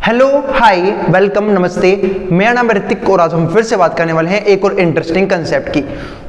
Hello hi welcome नमस्ते, मेरा नाम है ऋतिक और आज हम फिर से बात करने वाले हैं एक और इंटरेस्टिंग कंसेप्ट की।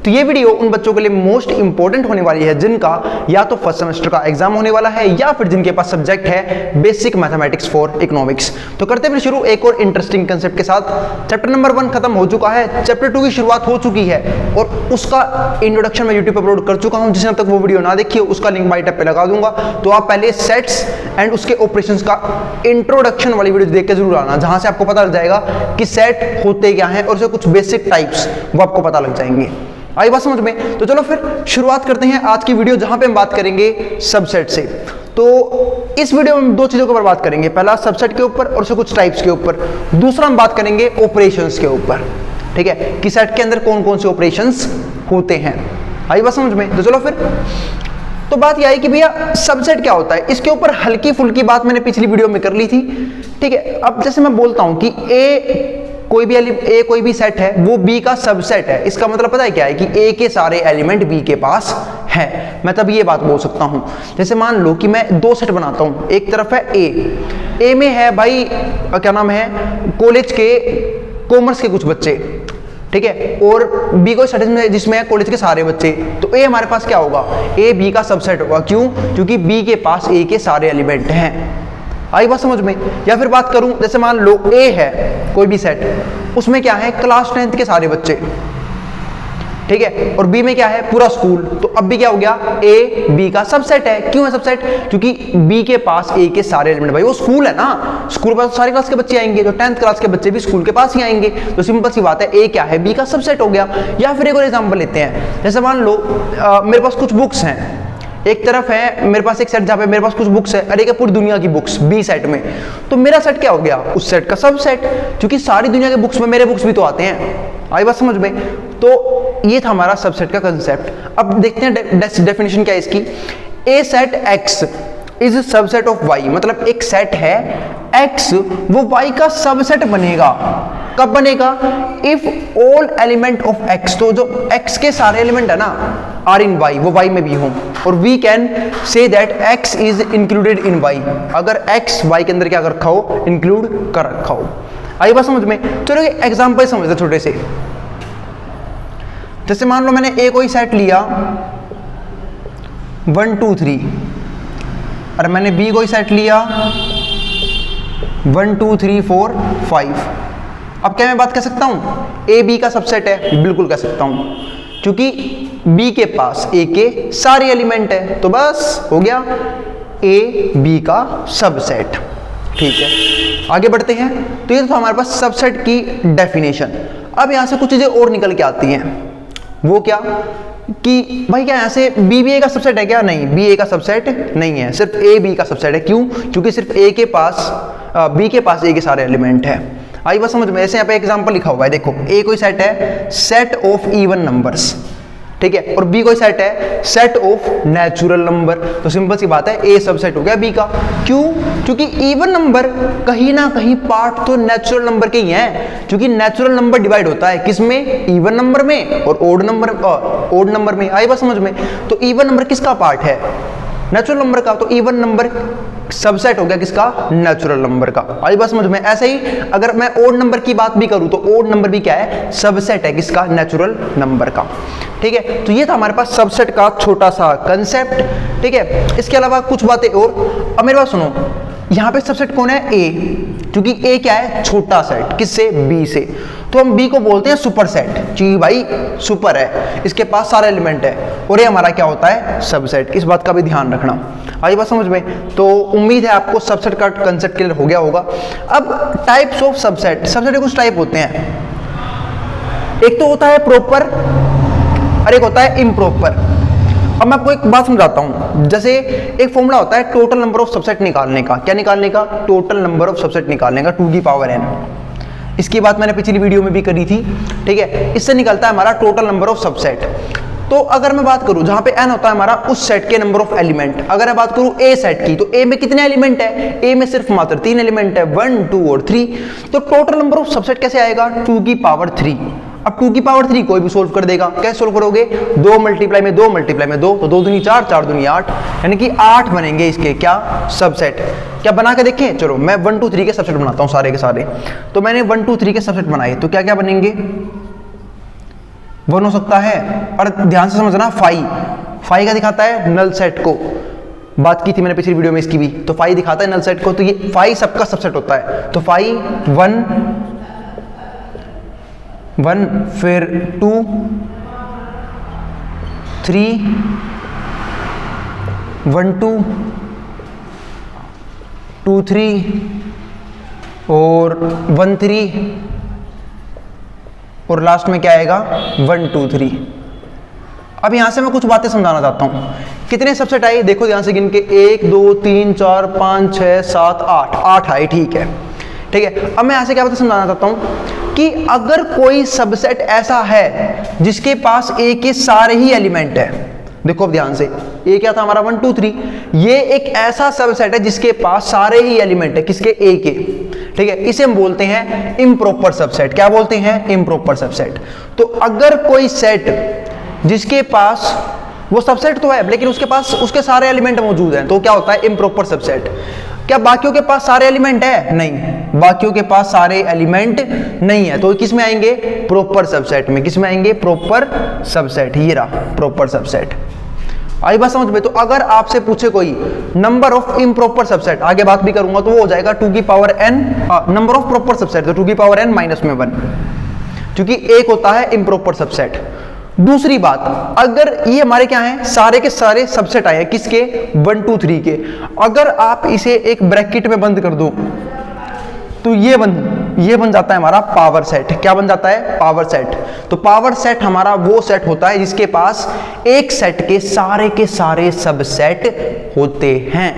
तो ये वीडियो उन बच्चों के लिए मोस्ट इंपॉर्टेंट होने वाली है जिनका या तो फर्स्ट सेमेस्टर का एग्जाम होने वाला है या फिर जिनके पास सब्जेक्ट है बेसिक मैथमेटिक्स फॉर इकोनॉमिक्स। तो करते हैं शुरू एक और इंटरेस्टिंग कंसेप्ट के साथ। चैप्टर नंबर 1 खत्म हो चुका है, चैप्टर 2 की शुरुआत हो चुकी है और उसका इंट्रोडक्शन मैं यूट्यूब पर अपलोड कर चुका हूं। जिसने अब तक वो वीडियो ना देखी हो उसका लिंक बाई टैब पे लगा दूंगा। तो आप पहले सेट्स एंड उसके ऑपरेशंस का इंट्रोडक्शन वाली वीडियो देख के जरूर आना, जहां से आपको पता लग जाएगा कि सेट होते क्या हैं और उसके कुछ बेसिक टाइप्स वो आपको पता लग जाएंगे। आई बात समझ में? तो चलो फिर शुरुआत करते हैं आज की वीडियो, जहां पे हम बात करेंगे सबसेट से। तो इस वीडियो में हम दो चीजों के ऊपर बात करेंगे, पहला सबसेट के ऊपर और उसके कुछ टाइप्स के ऊपर, दूसरा हम बात करेंगे ऑपरेशंस के ऊपर। ठीक है, कि सेट के अंदर कौन कौन से ऑपरेशंस होते हैं। आई बात समझ में? तो चलो फिर तो बात यह है कि भैया सबसेट क्या होता है। इसके ऊपर हल्की फुल्की बात मैंने पिछली वीडियो में कर ली थी। ठीक है, अब जैसे मैं बोलता हूं कि ए कोई भी सेट है वो बी का सबसेट है, इसका मतलब पता है क्या है कि ए के सारे एलिमेंट बी के पास है। मैं तब ये बात बोल सकता हूं, जैसे मान लो कि मैं दो सेट बनाता हूं, एक तरफ है ए में है भाई क्या नाम है कॉलेज के कॉमर्स के कुछ बच्चे, ठीक है, और बी को सेट में जिसमें है कॉलेज के सारे बच्चे। तो ए हमारे पास क्या होगा, ए बी का सबसेट होगा। क्यों? क्योंकि बी के पास ए के सारे एलिमेंट हैं। आई बात समझ में? या फिर बात करूं, जैसे मान लो ए है कोई भी सेट, उसमें क्या है क्लास 10th के सारे बच्चे, ठीक है, और बी में क्या है पूरा स्कूल। तो अब भी क्या हो गया, ए बी का सबसेट है। क्यों है सबसेट? क्योंकि बी के पास ए के सारे एलिमेंट, भाई वो स्कूल है ना, स्कूल के पास सारे क्लास के बच्चे आएंगे, तो 10th क्लास के बच्चे भी स्कूल के पास ही आएंगे। तो सिंपल सी बात है, ए क्या है बी का सबसेट हो गया। या फिर एक और एग्जांपल लेते हैं, जैसे मान लो मेरे पास कुछ बुक्स हैं, एक तरफ है मेरे पास एक सेट जहां पे मेरे पास कुछ बुक्स है और एक है पूरी दुनिया की बुक्स बी सेट में। तो मेरा सेट क्या हो गया, उस सेट का सबसेट, क्योंकि सारी दुनिया के बुक्स में मेरे बुक्स भी तो आते हैं। आई बात समझ में? तो ये था हमारा सबसेट का कंसेप्ट। अब देखते हैं डेफिनेशन क्या है इसकी। A set X is subset of Y, मतलब एक सेट है एक्स, वो वाई का सबसेट बनेगा। कब बनेगा? If all element of X, तो जो एक्स के सारे एलिमेंट है ना आर इन वाई, वो वाई में भी हों, और we can say that X is included in Y, अगर एक्स वाई के अंदर क्या कर रखा हो, इंक्लूड कर रखा हो। आई बात समझ में? चलो एग्जाम्पल समझते छोटे से। जैसे मान लो मैंने ए कोई सेट लिया 1 2 3 और मैंने बी कोई सेट लिया 1 2 3 4 5। अब क्या मैं बात कर सकता हूं ए बी का सबसेट है? बिल्कुल कह सकता हूं, क्योंकि बी के पास ए के सारे एलिमेंट है, तो बस हो गया ए बी का सबसेट। ठीक है, आगे बढ़ते हैं। तो ये तो हमारे पास सबसेट की डेफिनेशन। अब यहां से कुछ चीजें और निकल के आती हैं। वो क्या कि भाई क्या ऐसे बी बी ए का सबसेट है क्या? नहीं, बी ए का सबसेट नहीं है, सिर्फ ए बी का सबसेट है। क्यों? क्योंकि सिर्फ ए के पास बी के पास ए के सारे एलिमेंट है। आई बात समझ में? ऐसे यहाँ पे एग्जांपल लिखा हुआ है, देखो ए कोई सेट है सेट ऑफ इवन नंबर्स, ठीक है, और बी कोई सेट है सेट ऑफ नेचुरल नंबर। तो सिंपल सी बात है ए सबसेट हो गया बी का। क्यों? क्योंकि इवन नंबर कहीं ना कहीं पार्ट तो नेचुरल नंबर के ही है, क्योंकि नेचुरल नंबर डिवाइड होता है किसमें, इवन नंबर में और ओड नंबर में। आई बात समझ में? तो इवन नंबर किसका पार्ट है, नेचुरल नंबर का, तो इवन नंबर सबसेट हो गया किसका, नेचुरल नंबर का। आई बात समझ में? ऐसे ही अगर मैं ओड नंबर की बात भी करूं तो ओड नंबर भी क्या है, सबसेट है किसका, नेचुरल नंबर का। ठीक है, तो ये था हमारे पास सबसेट का छोटा सा कंसेप्ट। ठीक है, इसके अलावा कुछ बातें और। अब मेरे पास सुनो, यहां पे सबसेट कौन है, ए, क्योंकि ए क्या है, छोटा सेट, किससे, बी से। तो हम बी को बोलते हैं सुपर सेट, क्योंकि भाई सुपर है, इसके पास सारे एलिमेंट है, और ये हमारा क्या होता है, सबसेट। इस बात का भी ध्यान रखना। आई बात समझ में? तो उम्मीद है आपको सबसेट का कंसेप्ट क्लियर हो गया होगा। अब टाइप्स ऑफ सबसेट, सबसेट के कुछ टाइप होते हैं। एक तो होता है प्रॉपर और एक होता है इम्प्रॉपर। अब मैं आपको एक बात समझाता हूं। जैसे एक फॉर्मूला होता है टोटल नंबर ऑफ सबसेट निकालने का। क्या निकालने का? टोटल नंबर ऑफ सबसेट निकालने का, 2 की पावर n। इसकी बात मैंने पिछली वीडियो में भी करी थी। ठीक है, इससे निकलता है हमारा टोटल नंबर ऑफ सबसेट। तो अगर मैं बात करूं जहां पे n होता है हमारा उस सेट के नंबर ऑफ एलिमेंट, अगर मैं बात करूं ए सेट की, तो ए में कितने एलिमेंट है, ए में सिर्फ मात्र 3 एलिमेंट है, 1 2 और 3। तो टोटल नंबर ऑफ सबसेट कैसे आएगा, 2 की पावर 3। अब 2 की पावर 3 कोई भी सोल्व कर देगा। कैसे सोल्व करोगे, 2 मल्टीप्लाई में 2 मल्टीप्लाई में 2, तो 2 दूनी 4 4 दूनी 8, यानी कि 8 बनेंगे इसके क्या, सबसेट। क्या बना के देखें? चलो मैं 1 2 3 के सबसेट बनाता हूँ सारे के सारे। तो मैंने 1 2 3 के सबसेट बनाए, तो क्या क्या बनेंगे? 1 हो सकता है, और ध्यान से समझना, फाई का दिखाता है नल सेट को, बात की थी मैंने पिछली वीडियो में इसकी भी। तो फाई दिखाता है नल सेट को, तो ये फाई सबका सबसेट होता है। तो फाई 1 फिर 2 3 1 2 2 3 और 1 3 और लास्ट में क्या आएगा? 1 2 3। अब यहां से मैं कुछ बातें समझाना चाहता हूं। कितने सबसेट आए देखो ध्यान से गिन के, 1 2 3 4 5 6 7 8 आए, ठीक है। अब मैं यहां से क्या बातें समझाना चाहता हूं कि अगर कोई सबसेट ऐसा है जिसके पास ए के सारे ही एलिमेंट है, देखो अब ध्यान से, ये क्या था हमारा 1 2 3, ये एक ऐसा सबसेट है जिसके पास सारे ही एलिमेंट है, किसके? ए के, ठीक है। इसे हम बोलते हैं इम्प्रॉपर सबसेट। क्या बोलते हैं? Improper subset. तो अगर कोई सेट जिसके पास वो सबसेट तो है लेकिन उसके पास उसके सारे एलिमेंट मौजूद हैं, तो क्या होता है? Improper subset. क्या बाकियों के पास सारे एलिमेंट है? नहीं, बाकियों के पास सारे एलिमेंट नहीं है, तो किस में आएंगे? प्रॉपर सबसेट में। किस में आएंगे? Proper subset. ये रहा प्रॉपर सबसेट। आई बात समझ में? तो अगर आपसे पूछे कोई नंबर ऑफ इम्प्रॉपर सबसेट, आगे बात भी करूंगा, तो वो हो जाएगा 2 की power n, number of proper subset तो 2 की पावर n माइनस में 1, क्योंकि एक होता है इम्प्रॉपर सबसेट। दूसरी बात, अगर ये हमारे क्या हैं? सारे के सारे सबसेट आए हैं, किसके? 1 2 3 के। अगर आप इसे एक ब्रैकेट में बंद कर दो तो ये बन जाता है हमारा पावर सेट। क्या बन जाता है? Power set. तो पावर सेट हमारा वो सेट होता है जिसके पास एक सेट के सारे सबसेट होते हैं।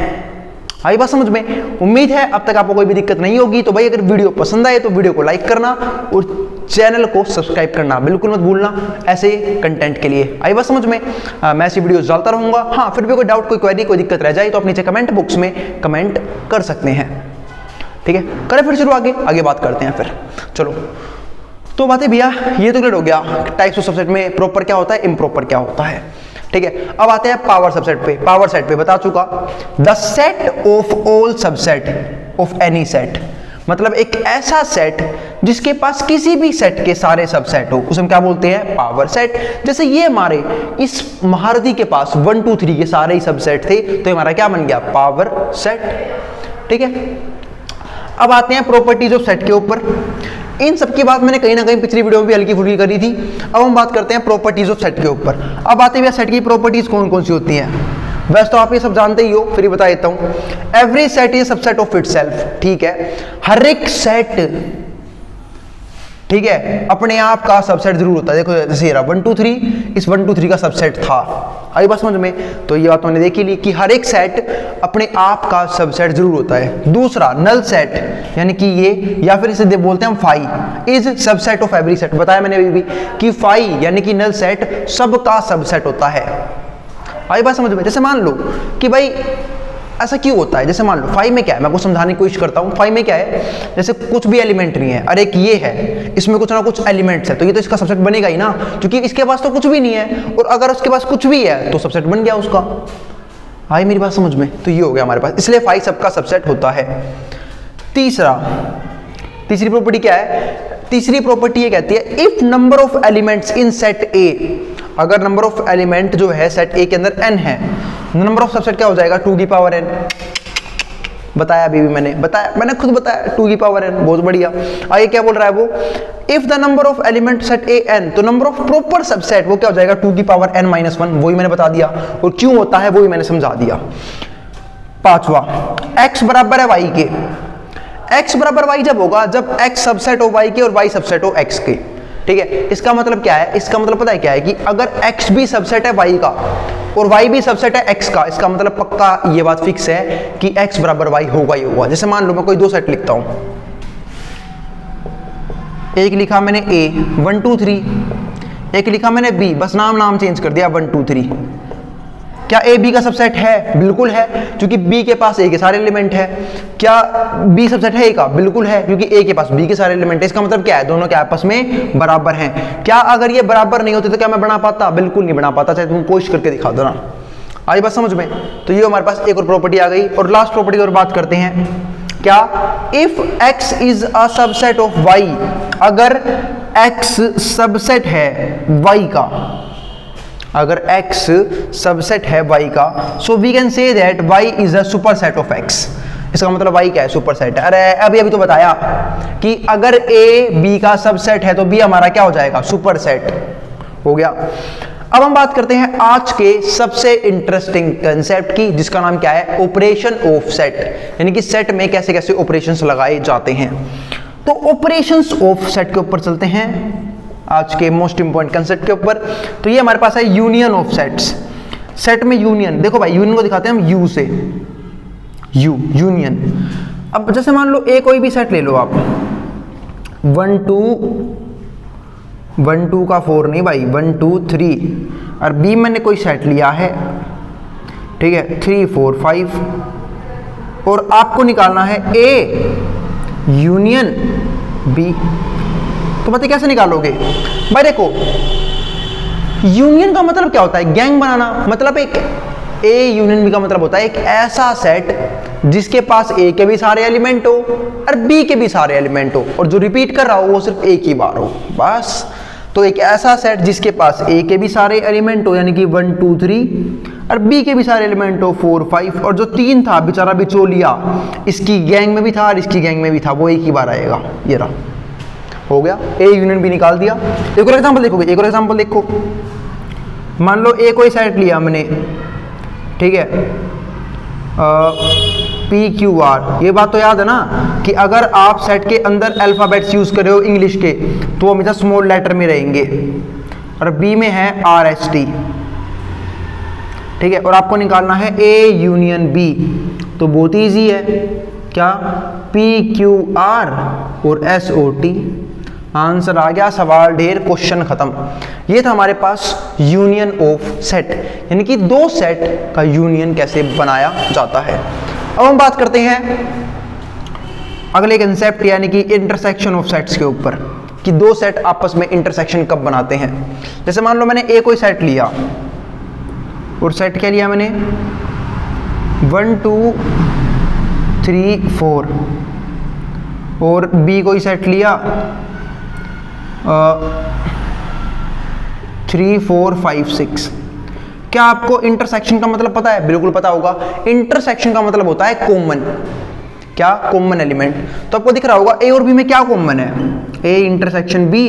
आई बात समझ में? उम्मीद है अब तक आपको कोई भी दिक्कत नहीं होगी। तो भाई अगर वीडियो पसंद आए तो वीडियो को लाइक करना और चैनल को सब्सक्राइब करना बिल्कुल मत भूलना ऐसे कंटेंट के लिए। आई बात समझ में? मैं ऐसी वीडियोस डालता रहूंगा। हाँ, फिर भी कोई डाउट, कोई क्वेरी, कोई दिक्कत रह जाए तो आप नीचे कमेंट बॉक्स में कमेंट कर सकते हैं, ठीक है। करें फिर शुरू, आगे बात करते हैं फिर। चलो, तो बातें भैया ये तो क्लियर हो गया, टाइप्स ऑफ सबसेट में प्रॉपर क्या होता है, इम्प्रॉपर क्या होता है, ठीक है। अब आते हैं पावर सबसेट पे। पावर सेट पे बता चुका, the set of all subset of any set, मतलब एक ऐसा सेट जिसके पास किसी भी सेट के सारे सबसेट हो, उसे हम क्या बोलते हैं? Power set. जैसे ये हमारे इस महारथी के पास 1 2 3 के सारे ही सबसेट थे, तो हमारा क्या बन गया? पावर सेट, ठीक है। अब आते हैं प्रॉपर्टीज ऑफ सेट के ऊपर। इन सब की बात मैंने कहीं ना कहीं पिछली वीडियो में भी हल्की फुल्की करी थी। अब हम बात करते हैं प्रॉपर्टीज ऑफ सेट के ऊपर। अब आते हैं सेट की प्रॉपर्टीज कौन कौन सी होती हैं। वैसे तो आप ये सब जानते ही हो, फिर बता देता हूं। Every set is subset of itself, ठीक है। हर एक सेट, ठीक है, अपने आप का सबसेट जरूर होता है। देखो जैसे ये 1 2 3, इस 1 2 3 का सबसेट था। आई बात समझ में? तो ये बात मैंने देखी ली कि हर एक सेट अपने आप का सबसेट जरूर होता है। दूसरा, नल सेट, यानी कि ये, या फिर इसे बोलते हैं हम phi, is subset of every set. बताया मैंने अभी भी कि फाई यानी कि नल सेट सबका सबसेट होता है। आई बात समझ में? जैसे मान लो कि भाई ऐसा क्यों होता है, जैसे मान लो फाई में क्या है, मैं आपको समझाने की कोशिश करता हूँ। फाई में क्या है, जैसे कुछ भी एलिमेंट नहीं है, और एक ये है, इसमें कुछ ना कुछ एलिमेंट्स है, तो ये तो इसका सबसेट बनेगा ही ना, क्योंकि इसके पास तो कुछ भी नहीं है, और अगर उसके पास कुछ भी है तो सबसेट बन गया उसका। आई मेरी बात समझ में? तो ये हो गया हमारे पास, इसलिए फाई सबका सबसेट होता है। तीसरी प्रॉपर्टी क्या है? तीसरी प्रॉपर्टी ये कहती है, if number of elements in set ए, अगर नंबर ऑफ एलिमेंट जो है सेट ए के अंदर n है, नंबर ऑफ सबसेट क्या हो जाएगा? 2 की पावर n। बताया अभी भी मैंने खुद बताया 2 की पावर n, बहुत बढ़िया। आगे क्या बोल रहा है वो, if the number of element set A n, तो नंबर ऑफ प्रॉपर सबसेट वो क्या हो जाएगा? 2 की पावर n माइनस 1, वही मैंने बता दिया, और क्यों होता है वो भी मैंने समझा दिया। पांचवा, x बराबर है y के। x बराबर y जब होगा जब x सबसेट हो y के और y सबसेट हो x के, ठीक है। इसका मतलब क्या है? इसका मतलब पता है क्या है कि अगर x भी सबसेट है y का और y भी सबसेट है x का, इसका मतलब पक्का ये बात फिक्स है कि x बराबर y होगा ही होगा। जैसे मान लो मैं कोई दो सेट लिखता हूं, एक लिखा मैंने a 1 2 3, एक लिखा मैंने b, बस नाम चेंज कर दिया 1 2 3। क्या a b का सबसेट है? बिल्कुल है, क्योंकि b के पास a के सारे एलिमेंट है। क्या b सबसेट है a का? बिल्कुल है, क्योंकि a के पास b के सारे एलिमेंट है। इसका मतलब क्या है? दोनों के आपस में बराबर हैं। क्या अगर ये बराबर नहीं होते तो क्या मैं बना पाता? बिल्कुल नहीं बना पाता, चाहे तुम कोशिश करके दिखा दो ना। आई बात समझ में? तो ये हमारे पास एक और प्रॉपर्टी आ गई। और लास्ट प्रॉपर्टी की और बात करते हैं, क्या? If x is a subset of y, अगर x सबसेट है y का, अगर x सबसेट है y का, so we can say that y is a superset of x। इसका मतलब y क्या है? सुपरसेट है। अरे अभी तो बताया कि अगर a b का सबसेट है तो b हमारा क्या हो जाएगा? सुपरसेट हो गया। अब हम बात करते हैं आज के सबसे इंटरेस्टिंग कंसेप्ट की, जिसका नाम क्या है? ऑपरेशन ऑफ सेट, यानी कि सेट में कैसे कैसे ऑपरेशंस लगाए जाते हैं। तो ऑपरेशंस ऑफ सेट के ऊपर चलते हैं, आज के मोस्ट इंपॉर्टेंट कंसेप्ट के ऊपर। तो ये हमारे पास है यूनियन ऑफ सेट्स। सेट में यूनियन, देखो भाई यूनियन को दिखाते हैं हम यू से, यूनियन। अब जैसे मान लो ए कोई भी सेट ले लो आप, 1 2 का 4 नहीं भाई, 1 2 3, और बी मैंने कोई सेट लिया है, ठीक है, 3 4 5, और आपको निकालना है ए यूनियन बी। तो बताइए कैसे निकालोगे? भाई देखो, यूनियन का मतलब क्या होता है? गैंग बनाना। मतलब एक ए यूनियन बी का मतलब होता है एक ऐसा सेट जिसके पास ए के भी सारे एलिमेंट हो और बी के भी सारे एलिमेंट हो, और जो रिपीट कर रहा हो वो सिर्फ एक ही बार हो, बस। तो एक ऐसा सेट जिसके पास ए के भी सारे एलिमेंट हो, यानी कि 1 2 3, और बी के भी सारे एलिमेंट हो 4 5, और जो 3 था बेचारा बिचौलिया, इसकी गैंग में भी था और इसकी गैंग में भी था, वो एक ही बार आएगा। ये रहा, हो गया, ए यूनियन बी निकाल दिया। एक और एग्जांपल देखोगे, एक और एग्जांपल देखो। मान लो ए कोई सेट लिया मैंने, ठीक है, पी क्यू आर। ये बात तो याद है ना कि अगर आप सेट के अंदर अल्फाबेट्स यूज कर रहे हो इंग्लिश के, तो वो हमेशा स्मॉल लेटर में रहेंगे, और बी में है आर एस टी, ठीक है। और आपको निकालना है ए यूनियन बी, तो बहुत ईजी है, क्या? पी क्यू आर और एस ओ टी। आंसर आ गया, सवाल ढेर, क्वेश्चन खत्म। ये था हमारे पास यूनियन ऑफ सेट, यानी कि दो सेट का यूनियन कैसे बनाया जाता है। अब हम बात करते हैं अगले कंसेप्ट, यानी कि इंटरसेक्शन ऑफ सेट्स के ऊपर, कि दो सेट आपस में इंटरसेक्शन कब बनाते हैं। जैसे मान लो मैंने ए कोई सेट लिया, और सेट क्या लिया मैंने? 1 2 3 4, और बी कोई सेट लिया 3 4 5 6। क्या आपको इंटरसेक्शन का मतलब पता है? बिल्कुल पता होगा। इंटरसेक्शन का मतलब होता है कॉमन, क्या? Common element. तो आपको दिख रहा होगा ए और बी में क्या कॉमन है? ए इंटरसेक्शन बी,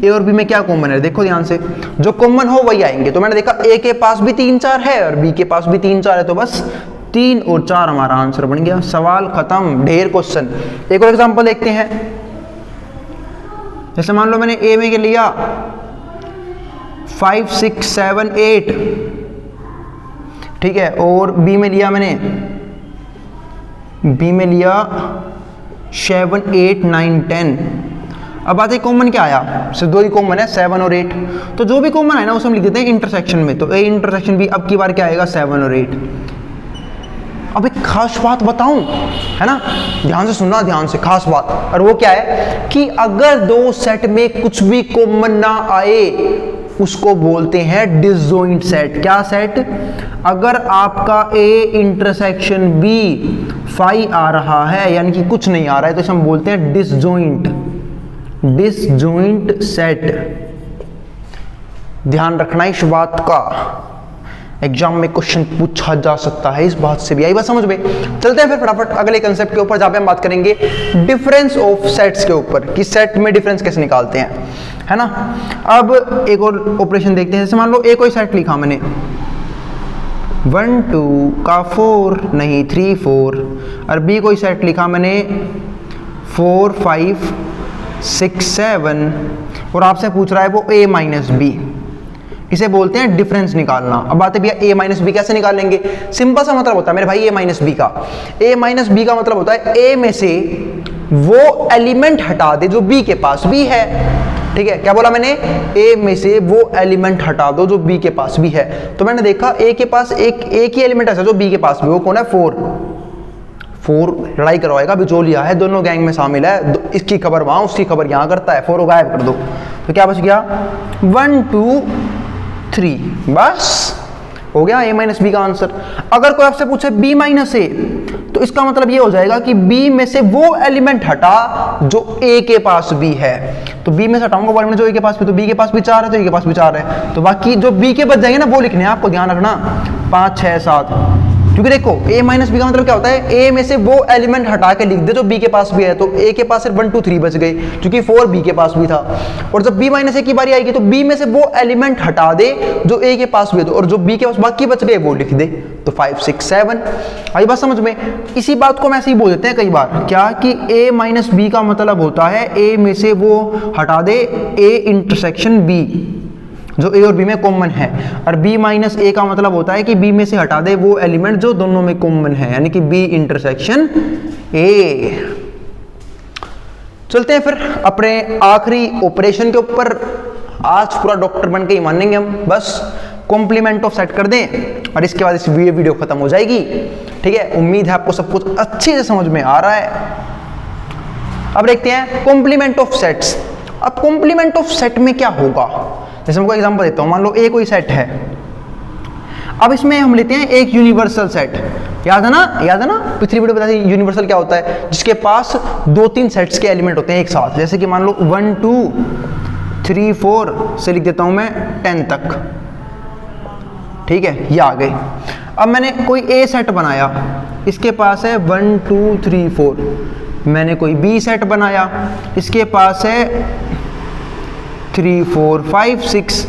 ए और बी में क्या कॉमन है? देखो ध्यान से, जो कॉमन हो वही आएंगे। तो मैंने देखा ए के पास भी 3 4 है और बी के पास भी 3 4 है, तो बस 3 और 4 हमारा आंसर बन गया, सवाल खत्म, ढेर क्वेश्चन। एक और एग्जांपल देखते हैं। जैसे मान लो मैंने ए में लिया 5 6 7 8, ठीक है, और बी में लिया मैंने, बी में लिया 7 8 9 10। अब बात है कॉमन क्या आया? सिर्फ दो ही कॉमन है, 7 और 8। तो जो भी कॉमन है ना उसे हम लिख देते हैं इंटरसेक्शन में। तो ए इंटरसेक्शन बी अब की बार क्या आएगा? 7 और 8। अब एक खास बात बताऊं, है ना, ध्यान से सुनना, ध्यान से, खास बात। और वो क्या है कि अगर दो सेट में कुछ भी कॉमन ना आए उसको बोलते हैं डिसजॉइंट सेट। क्या सेट? अगर आपका ए इंटरसेक्शन बी 5 आ रहा है, यानी कि कुछ नहीं आ रहा है, तो इसे हम बोलते हैं डिसजॉइंट, डिसजॉइंट सेट। ध्यान रखना इस बात का, एग्जाम में क्वेश्चन पूछा जा सकता है इस बात से भी। आई बात समझ में? चलते हैं फिर फटाफट अगले कंसेप्ट के ऊपर, जहां पे हम बात करेंगे डिफरेंस ऑफ सेट्स के ऊपर, कि सेट में डिफरेंस कैसे निकालते हैं, है ना। अब एक और ऑपरेशन देखते हैं। जैसे मान लो ए कोई सेट लिखा मैंने, 1 2 का 4 नहीं 3 4, और बी कोई सेट लिखा मैंने 4 5 6 7, और आपसे पूछ रहा है वो a माइनस बी। इसे बोलते हैं डिफरेंस निकालना। अब बात है भैया a माइनस बी कैसे निकालेंगे? सिंपल सा मतलब होता है मेरे भाई a माइनस बी का। a माइनस बी का मतलब होता है a में से वो एलिमेंट हटा दे जो b के पास भी है, ठीक है। क्या बोला मैंने? a में से वो एलिमेंट हटा दो जो b के पास भी है। तो मैंने देखा a के पास एक ही एलिमेंट ऐसा जो b के पास भी, वो कौन है? 4 लड़ाई करवाएगा, बिचौलिया है, दोनों गैंग में शामिल है, इसकी खबर वहां उसकी खबर यहां करता है, 4 को गायब कर दो। तो क्या बच गया? 1 2 3, बस हो गया a माइनस बी का आंसर। अगर कोई आपसे पूछे b माइनस ए, तो इसका मतलब ये हो जाएगा कि b में से वो एलिमेंट हटा जो a के पास भी है। तो b में से हटाऊंगा वो एलिमेंट जो a के पास भी, तो b के पास भी 4 है तो a के पास भी 4 है, तो बाकी जो b के बच जाएंगे ना वो लिखने हैं आपको, ध्यान रखना 5 6 7। क्योंकि देखो a माइनस बी का मतलब क्या होता है, a में से वो एलिमेंट हटा के लिख दे जो b के पास भी है, तो a के पास सिर्फ 1 2 3 बच गए क्योंकि 4 b के पास भी था। और जब b माइनस ए की बारी आएगी तो b में से वो एलिमेंट हटा दे जो a के पास भी है, तो और जो b के पास बाकी बच गए वो लिख दे, तो 5 6 7। आई बात समझ में? इसी बात को हम ऐसे ही बोल देते हैं कई बार, क्या कि a माइनस बी का मतलब होता है a में से वो हटा दे a इंटरसेक्शन b, जो a और b में कॉमन है, और b माइनस ए का मतलब होता है कि b में से हटा दे वो एलिमेंट जो दोनों में कॉमन है, यानी कि b इंटरसेक्शन a। चलते हैं फिर अपने आखिरी ऑपरेशन के ऊपर। आज पूरा डॉक्टर बन के ही मानेंगे हम, बस कॉम्प्लीमेंट ऑफ सेट कर दें और इसके बाद इस वीडियो खत्म हो जाएगी। ठीक है, उम्मीद है आपको सब कुछ अच्छे से समझ में आ रहा है। अब देखते हैं कॉम्प्लीमेंट ऑफ सेट्स। अब कॉम्प्लीमेंट ऑफ सेट में क्या होगा, जैसे मैं कोई एग्जांपल देता हूं, मान लो ए कोई सेट है। अब इसमें हम लेते हैं एक यूनिवर्सल सेट, याद है ना पिछली वीडियो बताई यूनिवर्सल क्या होता है, जिसके पास 2-3 सेट्स के एलिमेंट होते हैं एक साथ। जैसे कि मान लो 1 2 3 4 से लिख देता हूं मैं 10 तक। ठीक है, ये आ गए। अब मैंने कोई ए सेट बनाया, इसके पास है 1 2 3 4। मैंने कोई बी सेट बनाया, इसके पास है 3 4 5 6।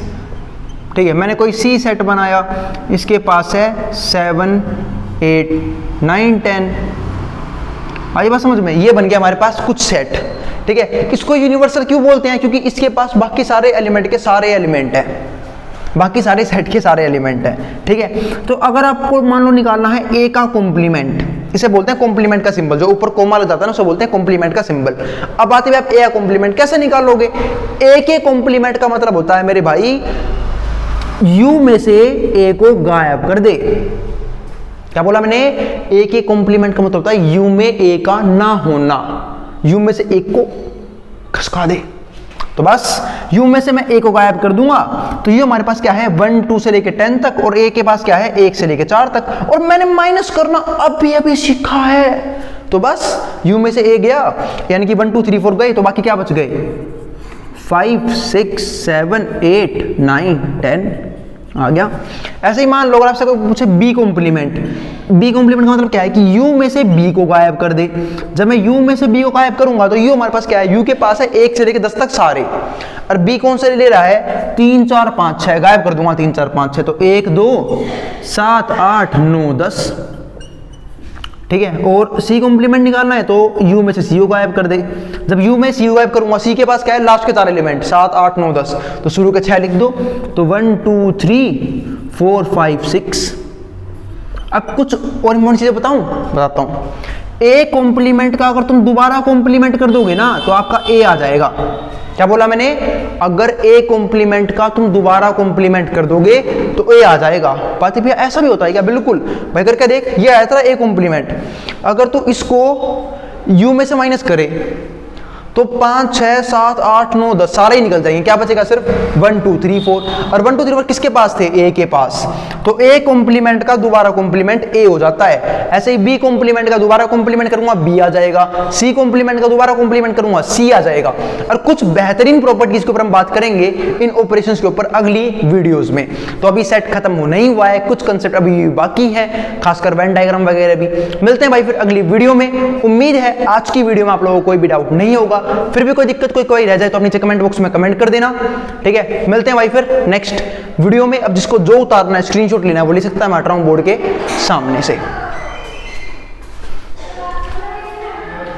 ठीक है, मैंने कोई सी सेट बनाया, इसके पास है 7 8 9 10। आई बात समझ में? ये बन गया हमारे पास कुछ सेट। ठीक है, इसको यूनिवर्सल क्यों बोलते हैं? क्योंकि इसके पास बाकी सारे एलिमेंट के सारे एलिमेंट हैं, बाकी सारे सेट के सारे एलिमेंट हैं। ठीक है, तो अगर आपको मान लो निकालना है ए का कॉम्प्लीमेंट, इसे बोलते हैं कॉम्प्लीमेंट का सिंबल, जो ऊपर कोमा लग जाता है ना उसे बोलते हैं कॉम्प्लीमेंट का सिंबल। अब आते हुए आप ए का कॉम्प्लीमेंट कैसे निकालोगे? ए के कॉम्प्लीमेंट का मतलब होता है मेरे भाई यू में से ए को गायब कर दे। क्या बोला मैंने? ए के कॉम्प्लीमेंट का मतलब होता है यू में ए का ना होना, यू में से एक को खसका दे। तो बस यू में से मैं ए को गायब कर दूंगा, तो ये हमारे पास क्या है 1 2 से लेके 10 तक, और ए के पास क्या है 1 से लेके 4 तक। और मैंने माइनस करना अभी सीखा है, तो बस यू में से ए गया, यानी कि 1 2 3 4 गए, तो बाकी क्या बच गए 5 6 7 8 9 10 आ गया। ऐसे ही मान लो अगर आपसे कोई पूछे बी कॉम्प्लीमेंट, बी कॉम्प्लीमेंट का मतलब क्या है कि यू में से बी को गायब कर दे। जब मैं यू में से बी को गायब करूंगा तो यू हमारे पास क्या है, यू के पास है 1 से लेकर 10 तक सारे, और बी कौन से ले रहा है 3 4 5 6, गायब कर दूंगा 3 4 5 6, तो 1 2 7 8 9 10। ठीक है, और सी कॉम्प्लीमेंट निकालना है तो यू में से सी को गायब कर दे। जब यू में सी को गायब करूंगा, सी के पास क्या है लास्ट के 4 एलिमेंट 7 8 9 10, तो शुरू के 6 लिख दो, तो 1 2 3 4 5 6। अब कुछ और इंपॉर्टेंट चीजें बताता हूं। ए कॉम्प्लीमेंट का अगर तुम दोबारा कॉम्प्लीमेंट कर दोगे ना तो आपका ए आ जाएगा। क्या बोला मैंने? अगर ए कॉम्प्लीमेंट का तुम दोबारा कॉम्प्लीमेंट कर दोगे तो ए आ जाएगा। बात भैया ऐसा भी होता है क्या? बिल्कुल भाई, करके देख, ये आया था ए कॉम्प्लीमेंट, अगर तू इसको यू में से माइनस करे तो 5 6 7 8 9 10 सारे ही निकल जाएंगे, क्या बचेगा सिर्फ 1 2 3 4। और 1 2 3 4 किसके पास थे? ए के पास, तो ए कॉम्प्लीमेंट का दोबारा कॉम्प्लीमेंट ए हो जाता है। ऐसे ही बी कॉम्प्लीमेंट का दोबारा कॉम्प्लीमेंट करूंगा बी आ जाएगा, सी कॉम्प्लीमेंट का दोबारा कॉम्प्लीमेंट करूंगा सी आ जाएगा। और कुछ बेहतरीन प्रॉपर्टीज के ऊपर हम बात करेंगे इन ऑपरेशंस के ऊपर अगली वीडियोस में। तो अभी सेट खत्म हो नहीं हुआ है, कुछ कंसेप्ट अभी बाकी है, खासकर वेन डायग्राम वगैरह भी। मिलते हैं भाई फिर अगली वीडियो में। उम्मीद है आज की वीडियो में आप लोगों को कोई भी डाउट नहीं होगा, फिर भी कोई दिक्कत कोई क्वेरी रह जाए तो आप नीचे कमेंट बॉक्स में कमेंट कर देना। ठीक है, मिलते हैं भाई फिर नेक्स्ट वीडियो में। अब जिसको जो उतारना है, स्क्रीनशॉट लेना है, वो ले सकता है, मैं हट रहा हूं बोर्ड के सामने से।